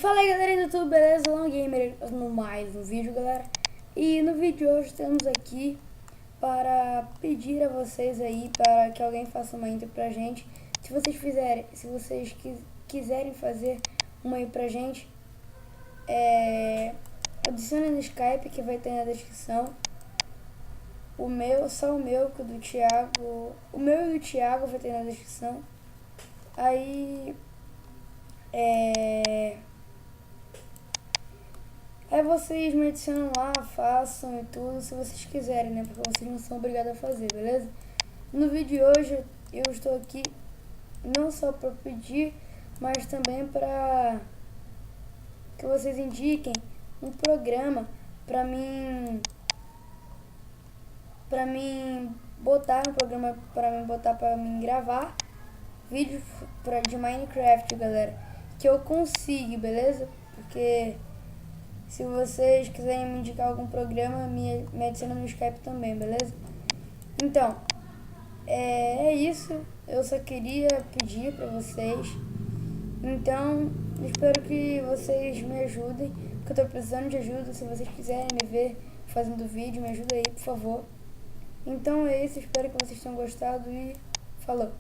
Fala aí galera do YouTube, beleza? Long Gamer no mais um vídeo, galera. E no vídeo de hoje estamos aqui para pedir a vocês aí para que alguém faça uma intro pra gente. Se vocês quiserem fazer uma aí pra gente, adicione no Skype que vai ter na descrição. O meu, só o meu, que o do Thiago. O meu e o do Thiago vai ter na descrição. Aí vocês me adicionam lá, façam e tudo, se vocês quiserem, né? Porque vocês não são obrigados a fazer, beleza? No vídeo de hoje eu estou aqui não só para pedir, mas também para que vocês indiquem um programa para mim botar um programa para mim gravar vídeo de Minecraft, galera, que eu consiga, beleza? Porque se vocês quiserem me indicar algum programa, me adiciona no Skype também, beleza? Então, é isso. Eu só queria pedir pra vocês. Então, espero que vocês me ajudem, porque eu tô precisando de ajuda. Se vocês quiserem me ver fazendo vídeo, me ajuda aí, por favor. Então é isso, espero que vocês tenham gostado e falou!